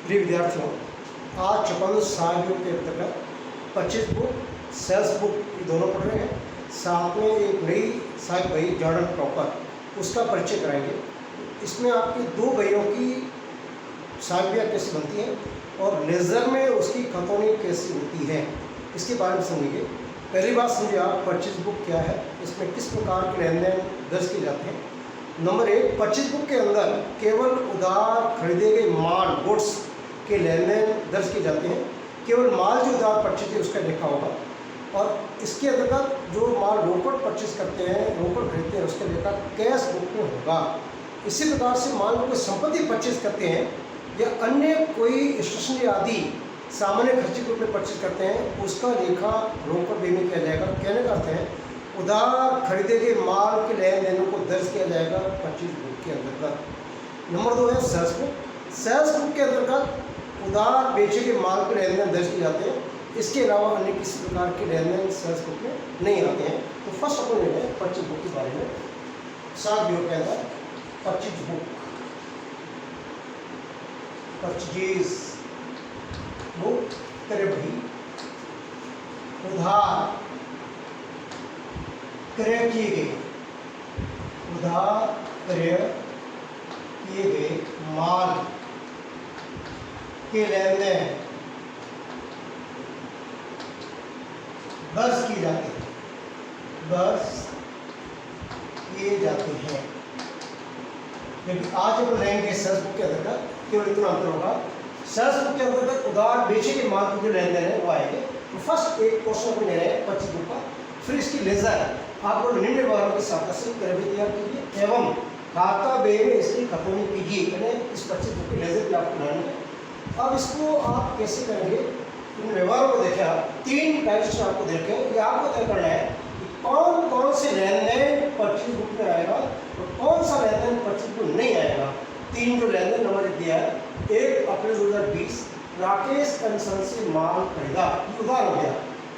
प्रिय विद्यार्थियों, आज चपन साहियों के अंतर्गत 25 बुक सेल्स बुक दोनों पढ़ रहे हैं। साथ में एक नई साहिब बही जॉर्डन प्रॉपर उसका परिचय कराएंगे। इसमें आपकी दो बहियों की साहिबियाँ कैसे बनती हैं और लेज़र में उसकी खतौनी कैसी होती है, इसके बारे में समझेंगे। पहली बात समझिए आप 25 बुक क्या है, इसमें किस प्रकार के लेन देन दर्ज किए जाते हैं। नंबर एक, 25 बुक के अंदर केवल उधार खरीदे गए माल गुड्स के लेन देन दर्ज किए जाते हैं। केवल माल जो उधार परचेज है उसका लिखा होगा और इसके अंतर्गत जो माल रोकड़ परचेज करते हैं, रोकड़ खरीदते हैं, उसका लेखा कैश बुक में होगा। इसी प्रकार से माल को कोई संपत्ति परचेज करते हैं या अन्य कोई स्टेशनरी आदि सामान्य खर्चे के रूप में परचेज करते हैं, उसका लेखा रोकड़ बही में किया जाएगा। कहने का अर्थ है उधार खरीदे गए माल के लेन देनों को दर्ज किया जाएगा 25 बुक के अंतर्गत। नंबर 2 है सेल्स बुक। सेल्स बुक के अंतर्गत उधार बेचे गए माल के लेन देन दर्ज किए जाते हैं। इसके अलावा अन्य किसी प्रकार के लेन देन सेल्स बुक में नहीं आते हैं। तो फर्स्ट अपन लेते हैं 25 बुक के बारे में। 7 बुक के अंदर 25 बुक परचेज बुक क्रय बही उधार क्रय किए गए, उधार क्रय किए गए माल के लेन देन दर्ज किए जाते हैं, दर्ज किए जाते हैं। लेकिन आज हम लेंगे सेल्स बुक के अंतर्गत केवल इतना अंतर होगा। सेल्स बुक के अंतर्गत उधार बेचे के माल के जो लेन देन है वो आएंगे। तो फर्स्ट एक क्वेश्चन अपन ले रहे हैं 25 बुक का, फिर इसकी लेजर आपको निम्न विवरणों के साथ क्रय तैयार कीजिए एवं खाता बही में इसकी खतौनी कीजिए। यानी इस 25 बुक की लेजर भी आपको बनानी है। अब इसको आप कैसे करेंगे, इन व्यवहारों को देखें आप, 3 टाइप्स आपको देखें, ये आपको तय करना है कि कौन कौन से लेन देन 25 बुक में आएगा और कौन सा लेन देन 25 बुक नहीं आएगा। 3 जो लेन देन नंबर दिया है, 1 अप्रैल 2020 राकेश एंड सन से माल खरीदा, उधार हो गया।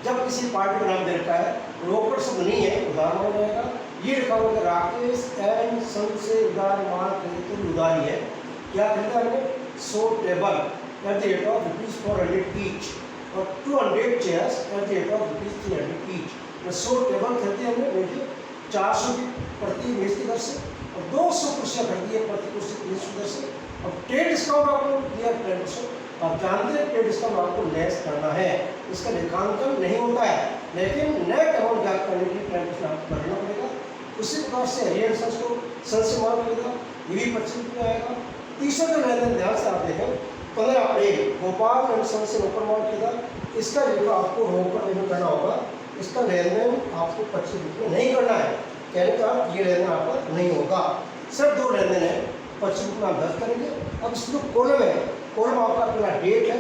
जब किसी पार्टी का नाम दे रखा है, रोकड़ शब्द नहीं है, उधार हो जाएगा। ये लिखा होगा राकेश एंड सन से उधार माल खरीदते हुए उधार ही है। क्या खरीदा हमने? 100 table eight the rate of ₹400 each और 200 chairs eight the rate of ₹300 each. 100 table खरीदे हमने, देखिए 400 की प्रति मेज की दर से और 200 कुर्सियाँ खरीदी है प्रति कुर्सी 300 की दर से। और ट्रेड डिस्काउंट आपको दिया 10%। आप जानते हैं ट्रेड डिस्काउंट आपको लेस करना है, इसका लेखांकन नहीं होता है, लेकिन नेट अमाउंट ज्ञात करने के लिए 10% आपको भरना पड़ेगा। उसी प्रकार से हरियर सन्स को सन से माल खरीदा, ये भी 25 में आएगा। तीसरा जो लेन देन ध्यान से आप देखें, 15 अप्रैल गोपाल एंड सन से रोकड़ माल खरीदा, इसका लेखा आपको रोकड़ में करना होगा। इसका लेन देन आपको 25 में नहीं करना है। कहने का ये लेन देन आपका नहीं होगा। सिर्फ 2 लेन देन है 25 में आप दर्ज करेंगे। अब इसमें कॉलम है, कॉलम आपका अपना डेट है,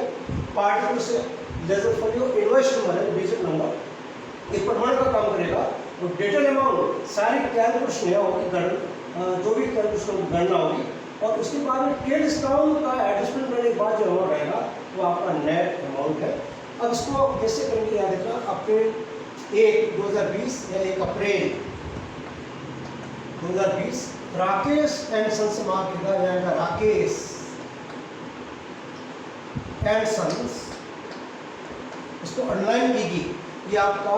पार्टिकल से लेजर फोलियो इनवॉइस नंबर है, डिजिट नंबर, एक प्रमाण का काम करेगा। और डेटल अमाउंट सारी कैलकुलेशन होगी, जो भी कैलकुलेशन गणना होगी। और उसके बाद में ट्रेड डिस्काउंट का एडजस्टमेंट करने के बाद जो अमाउंट रहेगा वो आपका नेट अमाउंट है। अब इसको आप कैसे करेंगे, याद रखना, अप्रैल 1 2020 या 1 अप्रैल 2020 राकेश एंड सन से माल खरीदा जाएगा। राकेश एंड सन्स, इसको अंडरलाइन कीजिए। ये आपका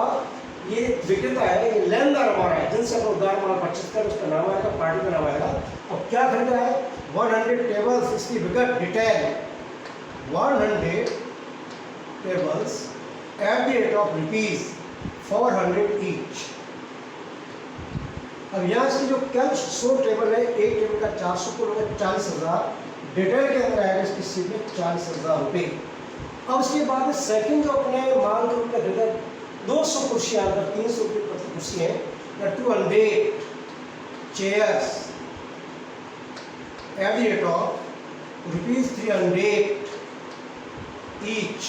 ये विक्रेता है, ये लेनदार हमारा है, जिनसे अपना उधार माल परचेज कर, उसका नाम आएगा, पार्टी का नाम आएगा। अब क्या खरीदा है? 100 टेबल्स, इसकी विगत detail 100 tables eight the rate of ₹400 each. अब यहाँ से जो क्या 100 टेबल है, एक टेबल का 400 को 40,000, डिटेल के अंदर आएगा इसकी सीधे 40,000 रुपये। अब उसके बाद सेकंड जो अपने माल के रूप में खरीदा 200 कुर्सियाँ, अगर 300 रुपये प्रति कुर्सी है, या 200 chairs eight the rate of ₹300 each.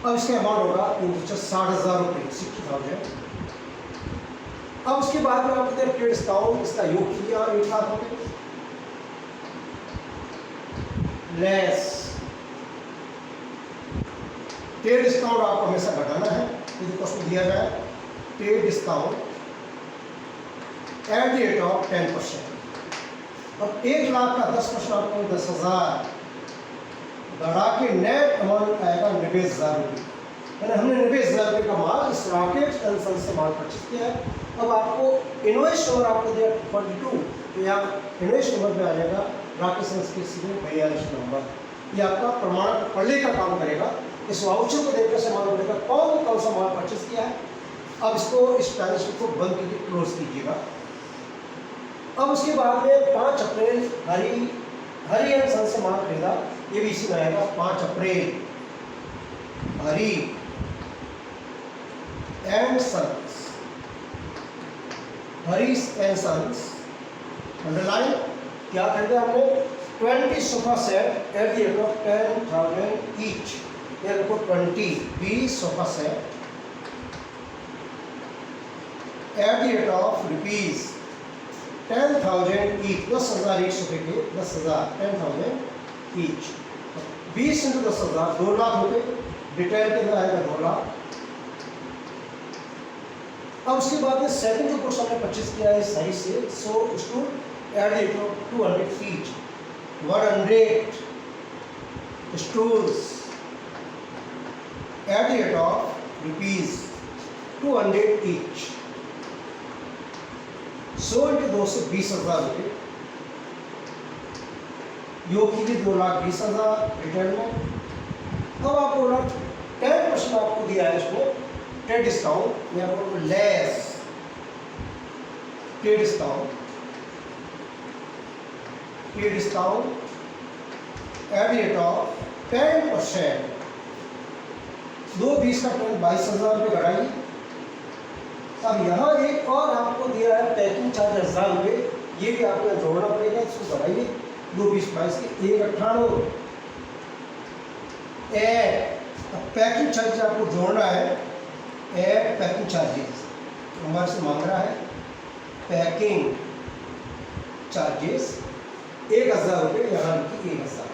अब इसका अमाउंट होगा 60,000 रुपये, 60,000। अब उसके बाद में आप ट्रेड डिस्काउंट, इसका योग किया 1 लाख रुपये लेस। ट्रेड डिस्काउंट आपको हमेशा घटाना है, यदि क्वेश्चन दिया जाए trade discount at the rate of 10%। अब 1,00,000 का 10% आपको 10,000 बढ़ा के नेट अमाउंट आएगा 90,000 रुपये। मैंने हमने 90,000 रुपये का माल इस राकेश एंड सन्स से माल परचेज किया है। अब आपको इनवॉइस नंबर आपको दिया 42, तो यहाँ इनवॉइस नंबर पे आ जाएगा राकेश एंड के सीधे 42 नंबर। ये आपका प्रमाण पढ़ने का काम करेगा। इस वाउचर को देखकर से मालूम पड़ेगा कौन कौन सा माल परचेज किया है। अब इसको इस बैलेंस शीट को बंद करके क्लोज कीजिएगा। अब उसके बाद में 5 अप्रैल हरी एंड सन्स से माल खरीदा, ये भी इसी में आएगा 5 April Hari and sons, Harish and sons underline क्या खरीदा हमने 20 sofa set at the rate of 10,000 each. ये देखो 20 sofa set at the rate of rupees 10,000 each, 10,000 एक सोफे के 10,000 10,000 ईच। 20 इंटू 10,000 2 लाख रुपए, डिटेल के अंदर आएगा 2 लाख। अब उसके बाद में सेकंड जो कोर्स हमने परचेज किया है सही से, सो उसको eight the rate of 200 each, 100 stools eight the rate of rupees 200 each. 100 into 2 से 20,000 रुपये, योग कीजिए 2,20,000 रिटर्न में। अब आपको 10% आपको दिया है इसमें ट्रेड डिस्काउंट या less trade discount at the rate of 10%, 2,20 का 22,000 रुपये घटाइए। अब यहाँ एक और आपको दिया है पैकिंग चार्ज 1,000 रुपये, ये भी आपको जोड़ना पड़ेगा, इसको बढ़ाइए 2,20 के 1,98। पैकिंग चार्जेस आपको जोड़ना है, एड पैकिंग चार्जेस हमारे से मांग रहा है पैकिंग चार्जेस 1,000 रुपये, यहाँ लिखिए 1,000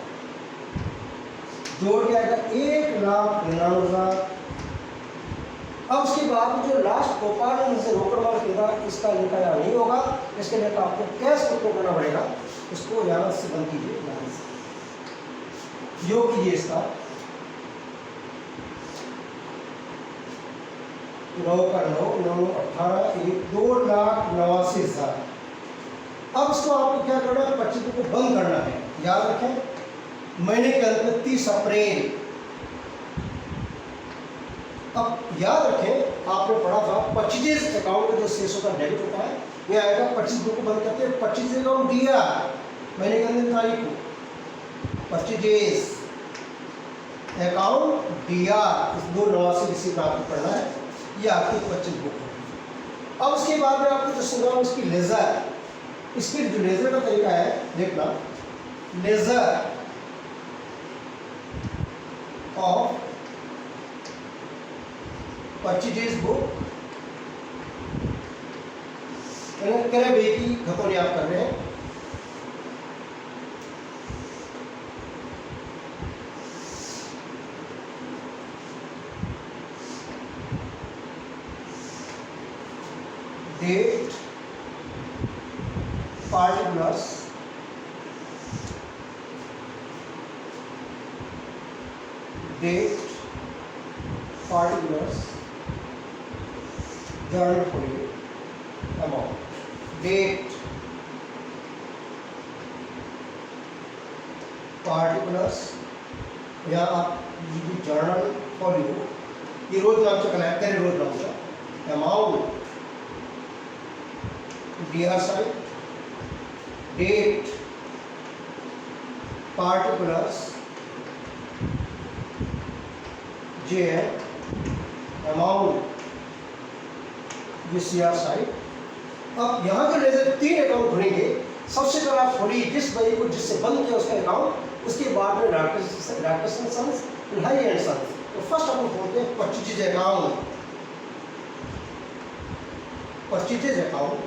जोड़ के आएगा 1,99,000। अब उसके बाद जो लास्ट गोपाल से रोकड़ माल खरीदा, इसका लेखा यहाँ नहीं होगा, इसके लेखा आपको कैश बुक करना पड़ेगा। इसको यहाँ से बंद कीजिए, यहाँ से योग कीजिए इसका 9 का 9 9 18 2,89,000। अब इसको आपको क्या करना है, 25 को बंद करना है। याद रखें महीने के अंत में 30 अप्रैल। अब याद रखें आपने पढ़ा था परचेज अकाउंट में जो शेष होता है डेबिट होता है, ये आएगा 25 को बंद करते हैं। परचेज अकाउंट दिया महीने के अंत तारीख को, परचेज अकाउंट दिया, इस 2,89 रिसीव आपको पढ़ना है, ये आपकी परचेज बुक होगी। अब उसके बाद में आपको जो सुना उसकी लेजर, इसकी जो लेजर का तरीका है देखना, लेजर ऑफ परचेज बुक करे बे की खतौनी आप कर रहे हैं। डेट पार्टिकुलर्स जर्नल खोलिए, अमाउंट डेट पार्टिकुलर्स, यहाँ आप जर्नल खोलिए, ये रोज नाम से कलेक्ट करें, रोज नाम से amount DR side, date particulars JN, amount CR side. अब यहाँ जो लेजर 3 अकाउंट खुलेंगे, सबसे पहले आप खोलिए जिस भाई को जिससे बंद किया उसका अकाउंट, उसके बाद में Rakesh and sons, Hari and sons. तो फर्स्ट अपन खोलते हैं परचेज अकाउंट। परचेज अकाउंट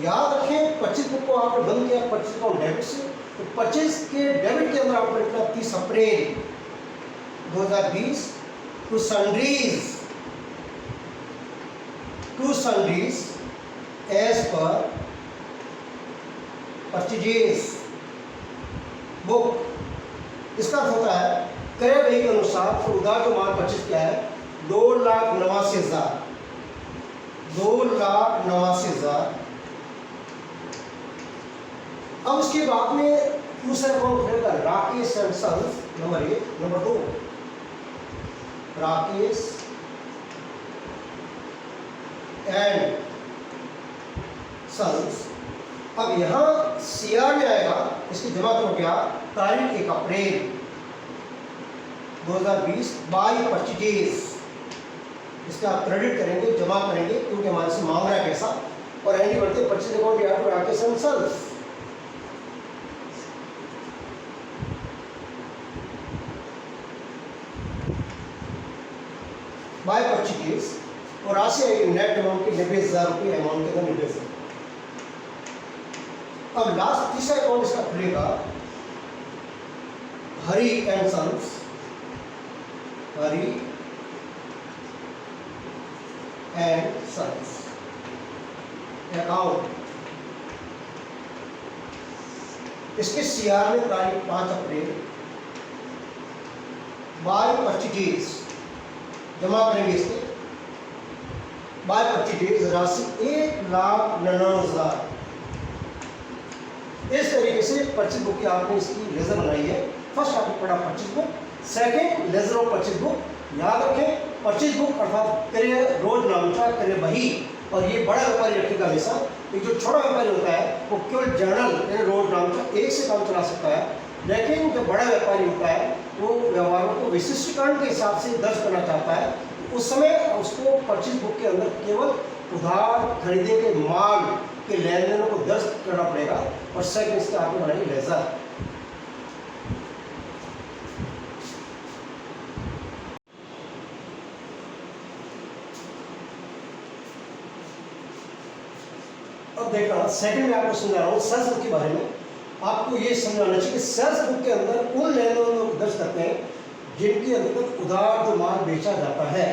याद रखें 25 बुक को आपने बंद किया परचेज अकाउंट डेबिट से, तो परचेज के डेबिट के अंदर आपको लिखना 30 अप्रैल 2020 to sundries as per purchases book, इसका अर्थ होता है क्रय व्यय के अनुसार उधार जो माल परचेज किया है 2,89,000, 2,89,000। अब उसके बाद में दूसरा अकाउंट खुलेगा Rakesh and sons, number 1। Number 2 Rakesh and sons. अब यहां सीआर में आएगा, इसकी जमा करो क्या, तारीख 1 अप्रैल 2020 बाई परचेजेस, इसका आप क्रेडिट करेंगे, जमा करेंगे क्योंकि हमारे से मांग रहा है पैसा, और एंट्री बढ़ते परचेज अकाउंट या तो Rakesh and sons. By purchases, और राशि आएगी नेट अमाउंट की 90,000 रुपये, अमाउंट के अंदर 90,000। अब लास्ट तीसरा अकाउंट इसका खुलेगा Hari and sons, Hari and sons account. इसके सीआर में तारीख 5 अप्रैल बाय परचेजेस, जमा करेंगे इसके बाय परचेजेस राशि 1,99,000। इस तरीके से परचेज बुक की आपने इसकी लेजर बनाई है। फर्स्ट आपने पढ़ा purchase book, second laser of purchase book. याद रखें परचेज बुक अर्थात क्रय रोज नामचा क्रय बही, और ये बड़ा व्यापारी रखेगा हमेशा। एक जो छोटा व्यापारी होता है वो केवल जर्नल यानी रोज नामचा एक से काम चला सकता है, लेकिन जो बड़ा व्यापारी होता है वो व्यवहारों को विशिष्टीकरण के हिसाब से दर्ज करना चाहता है, उस समय उसको परचेज बुक के अंदर केवल उधार खरीदे के माल के लेन देनों को दर्ज करना पड़ेगा। और सेकंड इसके आपने बनाई लेजर। अब देखना सेकंड में आपको समझा रहा हूँ सेल्स बुक के बारे में। आपको ये समझाना चाहिए कि सेल्स बुक के अंदर उन लेन देनों को दर्ज करते हैं जिनके अंतर्गत उधार जो माल बेचा जाता है।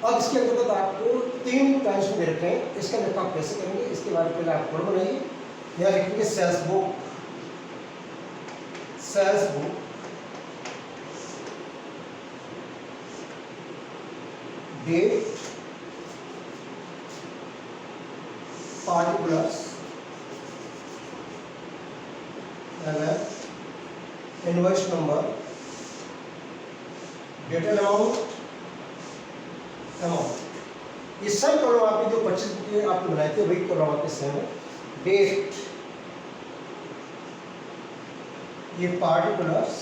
अब इसके अंतर्गत आपको 3 टाइप्स में रखे हैं, इसका निकाल आप कैसे करेंगे इसके बारे में पहले आप कोड बनाइए। यहाँ लिखेंगे sales book, sales book date particulars invoice number dated amount amount. ये सब कॉलम आपके जो 25 बुक आपने बनाए थे वही कॉलम आपके सेम है। डेट, ये particulars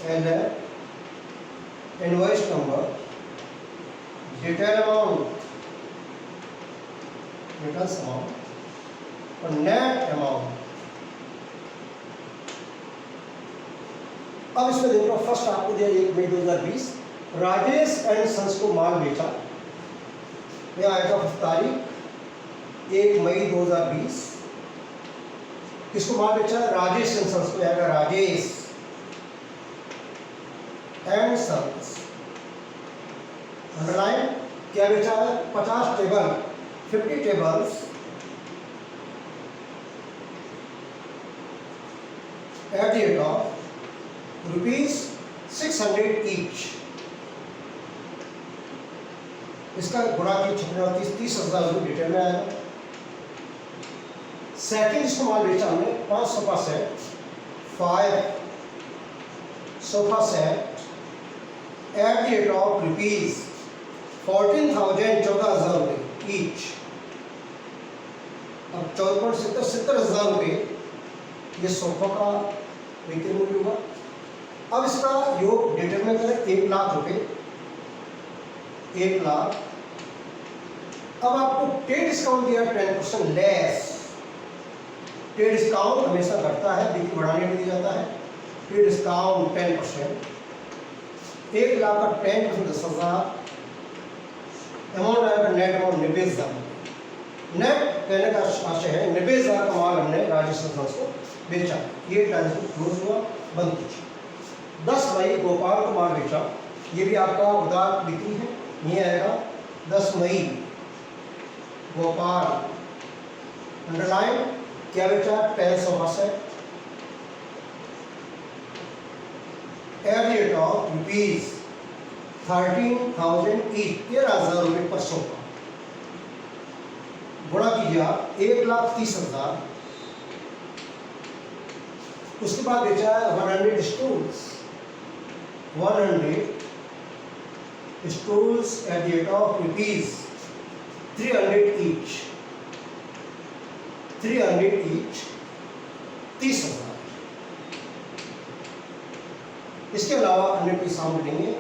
and invoice number dated amount return amount और नेट अमाउंट। अब इसमें देख लो फर्स्ट आपको दिया 1 मई 2020 राजेश एंड सन्स को माल बेचा। यह आएगा तारीख 1 मई 2020। किसको माल बेचा? राजेश एंड सन्स को आएगा राजेश एंड सन्स। अंडरलाइन क्या बेचा है? 50 table 50 tables eight the rate of ₹600 each. इसका गुणा की 30,000 रुपये डिटेल में आएगा। सेकंड इसको माल बेचा हमने 5 sofa set, 5 sofa set at the rate of ₹14,000 रुपये ईच। अब 70,000 रुपये ये सोफा का विक्रय मूल्य हुआ। अब इसका योग डिटरमाइन करें 1 लाख रुपए, 1 लाख। अब आपको ट्रेड डिस्काउंट दिया 10% लेस। ट्रेड डिस्काउंट हमेशा घटता है, बिक्री बढ़ाने के लिए जाता है। ट्रेड डिस्काउंट 10%, 1 लाख का 10% 10,000। अमाउंट आएगा नेट अमाउंट 90,000। नेट कहने का आशय है 90,000 का माल हमने राजेश सन्स को बेचा। ये ट्रांजेक्शन क्लोज हुआ, बंद कीजिए। 10 मई गोपाल को माल बेचा, ये भी आपका उधार बिक्री है। ये आएगा 10 मई गोपाल। अंडरलाइन क्या बेटा, tens of asset at the rate of rupees 13,000 each, 13,000 रुपये पर सोफा, गुणा कीजिए आप 1,30,000। उसके बाद बेचा है 100 stools, 100 stools eight the rate of rupees 300 each, 300 each, 30,000। इसके अलावा अन्य कोई सामने नहीं है,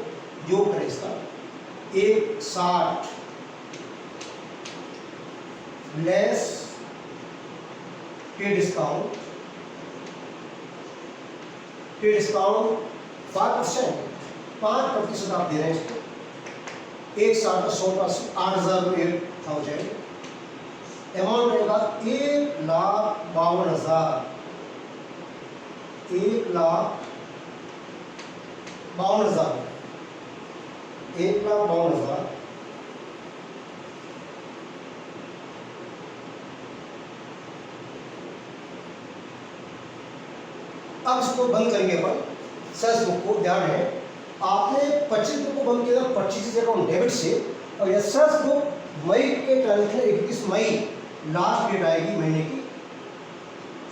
जो करें इसका 160 लेस पे डिस्काउंट, पे डिस्काउंट 5%, 5% आप दे रहे हैं इसको, 160 का 100%, 8,000 रुपये, 8,000 अमाउंट रहेगा 1,52,000, 1,52,000, 1,52,000। अब इसको बंद करेंगे अपन सेल्स बुक को। ध्यान है आपने 25 बुक को बंद किया था 25 अकाउंट डेबिट से, और यह सेल्स बुक मई के ट्रांजेक्शन 31 मई लास्ट डेट आएगी महीने की।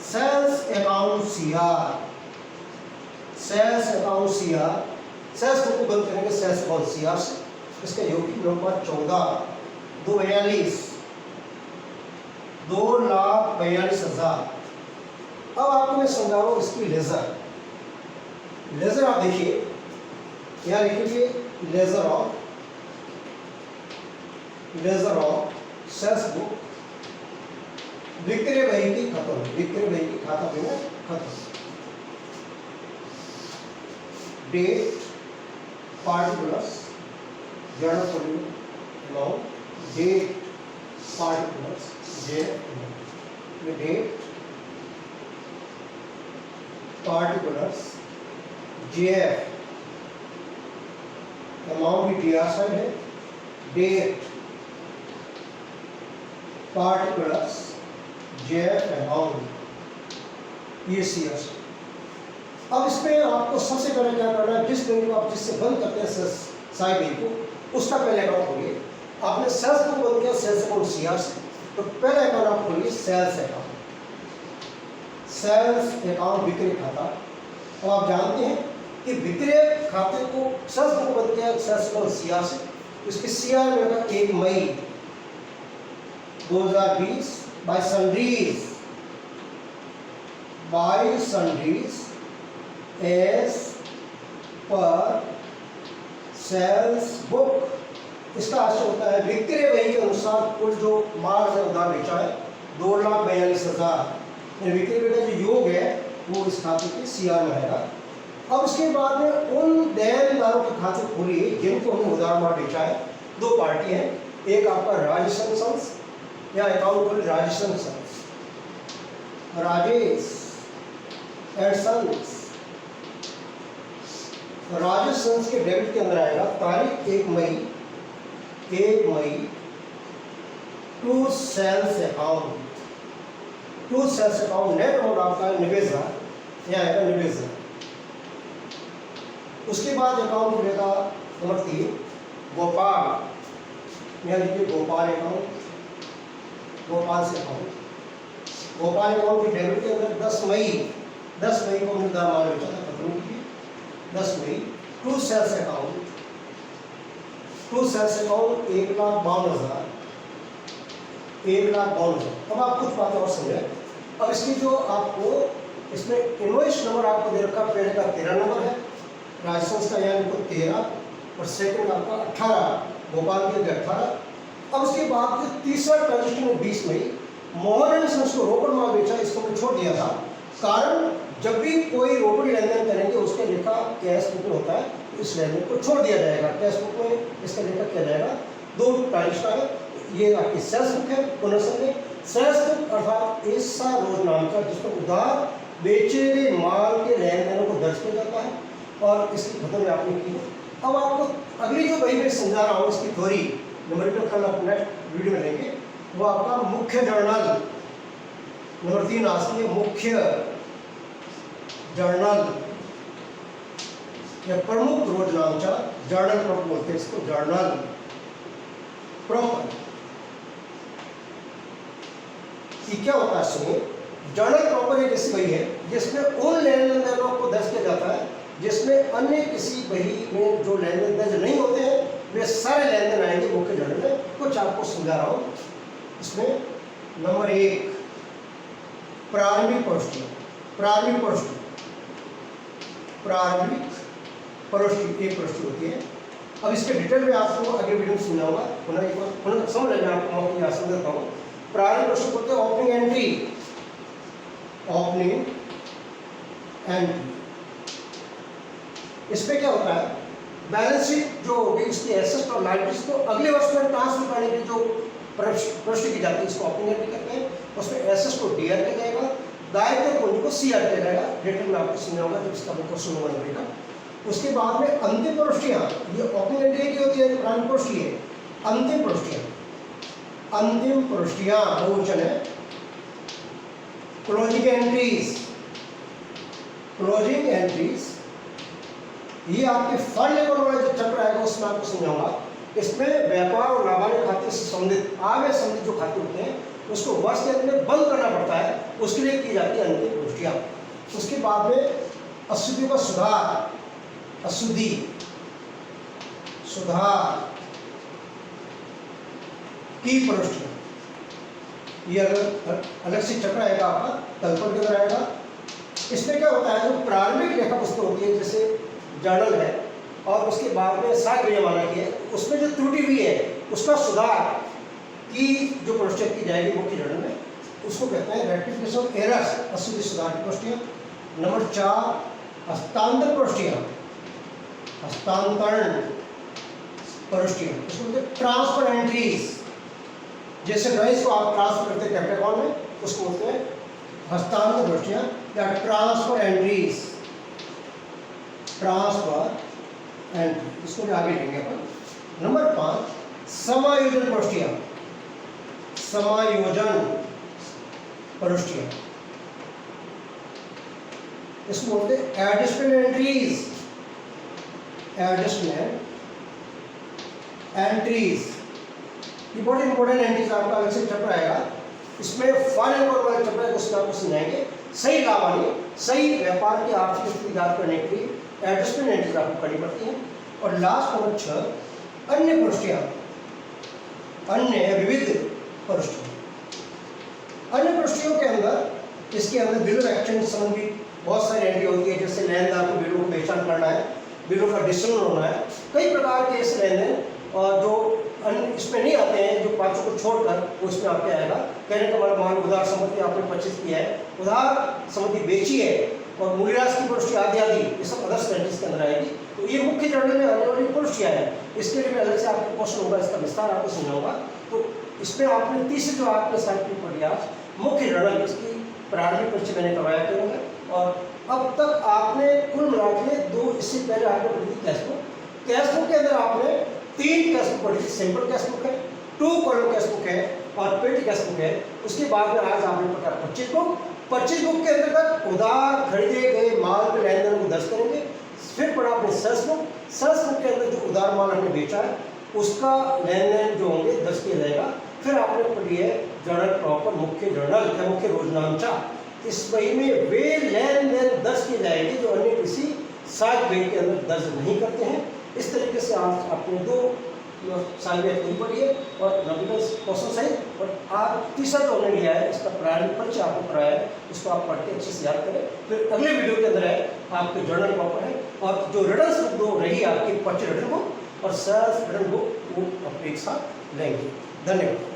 Sales account CR, sales account CR, sales book को बंद करेंगे सेल्स अकाउंट सीआर से। इसका योगी नंबर 14 242 2,42,000। अब आपको मैं समझा रहा हूँ इसकी लेजर। लेजर आप देखिए, यहाँ लिखिए लेजर ऑफ सेल्स बुक, विक्रय बही की खत्म, विक्रय बही की खाता बिना खत्म, date particulars journal amount, date particulars date particulars JF amount भी दिया साइड है, डेट पार्टिकुलर्स जेएफ अमाउंट, ये सीएस। अब इसमें आपको सबसे पहले क्या करना है, जिस बैंक को आप जिससे बंद करते हैं साइड बैंक को, उसका पहले अकाउंट खोलिए। आपने सेल्स को बंद किया सेल्स अकाउंट सीआर से, तो पहले अकाउंट आप खोलिए सेल्स अकाउंट, सेल्स अकाउंट विक्रय खाता। और आप जानते हैं कि विक्रय खाते को सेल्स को बंद किया सेल्स अकाउंट सीआर से, इसकी सीआर में 1 मई 2020 by sundries as per sales book. इसका आशय होता है विक्रय बही के अनुसार कुल जो माल से उधार बेचा है 2,42,000, विक्रय बही का जो योग है वो इस खाते के सीआर में आएगा। अब इसके बाद में उन देनदारों के खाते खोलिए जिनको हमने उधार माल बेचा है। दो पार्टी हैं, एक आपका राजस्थान सन्स, या अकाउंट खोलिए Rajasthan sons, Rajesh and sons. Rajasthan के डेबिट के अंदर आएगा तारीख 1 मई to sales account, net amount आपका निवेश, यहाँ आएगा निवेश। उसके बाद अकाउंट खुलेगा नंबर 3 गोपाल, यहाँ लिखिए गोपाल अकाउंट, गोपाल से अकाउंट, गोपाल अकाउंट की डेबिट के अंदर 10 मई को उधार माल बेचा था, खत्म कीजिए 10 मई। To sales account 1,52,000, 1,52,000। अब आप कुछ बातें और समझें। अब इसकी जो आपको इसमें इनवॉइस नंबर आपको दे रखा, पहले का 13 नंबर है राजस्थान का, यानी को 13, और सेकंड आपका 18, भोपाल के 18। अब उसके बाद जो तीसरा ट्रांजेक्शन है 20 मई, मोहन एंड सन्स को रोकड़ माल बेचा, इसको हमने छोड़ दिया था। कारण जब भी कोई रोकड़ लेन देन करेंगे उसका लेखा कैश बुक में होता है, इस लेन देन को छोड़ दिया जाएगा। कैश बुक में इसका लेखा किया जाएगा। दो ट्रांजेक्शन है, ये आपकी सेल्स बुक है, पुनर्संज्ञा सेल्स बुक अर्थात ऐसा रोज नाम का जिसमें उधार बेचे गए माल के लेन देनों को दर्ज किया जाता है, और इसकी खत्म आपने की है। अब आपको अगली जो वही मैं समझा रहा हूँ इसकी थ्योरी न्यूमेरिकल कल आप नेक्स्ट वीडियो में लेंगे, वो आपका मुख्य जर्नल नंबर 3 आती है मुख्य जर्नल या प्रमुख रोजनामचा, जर्नल प्रॉपर बोलते हैं इसको, जर्नल प्रॉपर। ये क्या होता है सुनिए, जर्नल प्रॉपर एक ऐसी बही है जिसमें उन लेन देनों को दर्ज किया जाता है जिसमें अन्य किसी बही में जो लेन देन दर्ज नहीं होते हैं वे सारे लेन देन आएंगे मुख्य जर्नल में। कुछ आपको समझा रहा हूँ इसमें। नंबर 1 प्रारंभिक प्रविष्टियाँ, प्रारंभिक प्रविष्टि, प्रारंभिक प्रविष्टि एक प्रविष्टि होती है। अब इसके डिटेल में आपको अगले वीडियो में समझाऊंगा, पुनः समझ लेना, आपको मैं समझ देता हूँ। प्रारंभिक प्रविष्टि बोलते हैं ओपनिंग एंट्री, ओपनिंग एंट्री। इसमें क्या होता है, बैलेंस शीट जो होगी उसकी एसेट्स और लायबिलिटीज को अगले वर्ष में ट्रांसफर करने की जो प्रविष्टि की जाती है इसको ओपनिंग एंट्री कहते हैं। उसमें एसेट्स को डीआर किया जाएगा, दायित्व पूंजी को सीआर किया जाएगा। डिटेल में आपको समझाऊंगा जब इसका क्वेश्चन बनेगा। उसके बाद में अंतिम प्रविष्टियाँ, ये ओपनिंग एंट्री की होती है, प्रारंभिक प्रविष्टि है। अंतिम प्रविष्टियाँ, अंतिम प्रविष्टियाँ बहुवचन है। क्लोजिंग एंट्रीज, क्लोजिंग एंट्रीज ये आपके फंड लेवल वाला जो चक्र आएगा उसमें आपको समझाऊंगा। इसमें व्यापार और लाभान्वित खाते से संबंधित आय संबंधित जो खाते होते हैं उसको वर्ष के अंत में बंद करना पड़ता है, उसके लिए की जाती है अंतिम प्रविष्टियाँ। उसके बाद में अशुद्धि का सुधार, अशुद्धि सुधार की प्रविष्टियाँ, ये अलग से चक्र आएगा आपका, तलपट के अंदर आएगा। इसमें क्या होता है, जो प्रारंभिक लेखा पुस्तक होती है जैसे जर्नल है और उसके बाद में सागृह माना की है, उसमें जो त्रुटि हुई है उसका सुधार की जो प्रविष्टियाँ की जाएगी मुख्य जर्नल में, उसको कहते हैं रेक्टिफिकेशन ऑफ एरर्स, अशुद्धि सुधार की प्रविष्टियाँ। नंबर 4 हस्तांतरण प्रविष्टियाँ, हस्तांतरण प्रविष्टियाँ, उसको बोलते हैं ट्रांसफर एंट्रीज। जैसे ड्राइंग्स को आप ट्रांसफर करते हैं कैपिटल अकाउंट में, उसको बोलते हैं हस्तांतरण प्रविष्टियाँ या ट्रांसफर एंट्रीज, ट्रांसफर एंट्री, इसको भी आगे लेंगे अपन। नंबर 5 समायोजन प्रविष्टियाँ, समायोजन प्रविष्टियाँ, इसको बोलते हैं एडजस्टमेंट एंट्रीज, एडजस्टमेंट एंट्रीज। ये बहुत इंपॉर्टेंट एंट्रीज आपका अलग से चैप्टर आएगा। इसमें फाइनल वाले चैप्टर है उसमें आपको समझाएंगे। सही लाभ वाली, सही व्यापार की आर्थिक स्थिति ज्ञात करने के लिए एडजस्टमेंट एंट्रीज आपको करनी पड़ती है। और लास्ट नंबर 6 अन्य प्रविष्टियाँ, अन्य विविध प्रविष्टियाँ। अन्य प्रविष्टियों के अंदर इसके अंदर बिल ऑफ एक्सचेंज संबंधी बहुत सारी एंट्री होती है, जैसे लेनदार को बिलों को पहचान करना है, बिलों का डिस्ट्रीब्यूशन होना है, कई प्रकार के ऐसे लेन देन और जो इसमें नहीं आते हैं, जो 500 को छोड़कर वो इसमें आपके आएगा। कहने का मतलब मान उधार संपत्ति आपने परचेज किया है, उधार संपत्ति बेची है और मूल्यह्रास की प्रविष्टि आदि आदि ये सब अदर्स एंट्रीज के अंदर आएगी। तो ये मुख्य जर्नल में आने वाली प्रविष्टियाँ हैं। इसके लिए मैं अलग से आपको क्वेश्चन होगा, इसका विस्तार आपको समझाऊंगा। तो इसमें आपने तीसरे जो आपने साइकिल पढ़ी आज मुख्य जर्नल, इसकी प्रारंभिक परिचय मैंने करवाया करूँगा। और अब तक आपने कुल मिला के 2, इससे पहले आपने पढ़ी थी कैश बुक। कैश बुक के अंदर आपने 3 कैश बुक पढ़ी थी, सिंपल कैश बुक है, 2 कॉलम कैश बुक है और पेड कैश बुक है। उसके बाद में आज आपने पढ़ा परचेज बुक। परचेज बुक के अंतर्गत उधार खरीदे गए माल के लेन देन को दर्ज करेंगे। फिर पढ़ा आपने सेल्स बुक। सेल्स बुक के अंदर जो उधार माल आपने बेचा है उसका लेन देन जो होंगे दर्ज किया जाएगा। फिर आपने पढ़ी है जर्नल प्रॉपर, मुख्य जर्नल या मुख्य रोजनामचा। इस बही में वे लेन देन दर्ज किए जाएंगे जो अन्य किसी साख बही के अंदर दर्ज नहीं करते हैं। इस तरीके से आज आपने 2 साहित्य पूरी पढ़ी है और नंबर क्वेश्चन सही। और आप तीसरा जो हमने लिया है इसका प्रारंभिक परिचय आपको कराया है, उसको आप पढ़ के अच्छे से याद करें। फिर अगले वीडियो के अंदर है आपके जर्नल प्रॉपर है और जो रिटर्न बुक 2 रही आपकी परचेज रिटर्न बुक और सेल्स रिटर्न बुक वो आप एक साथ लेंगे। धन्यवाद।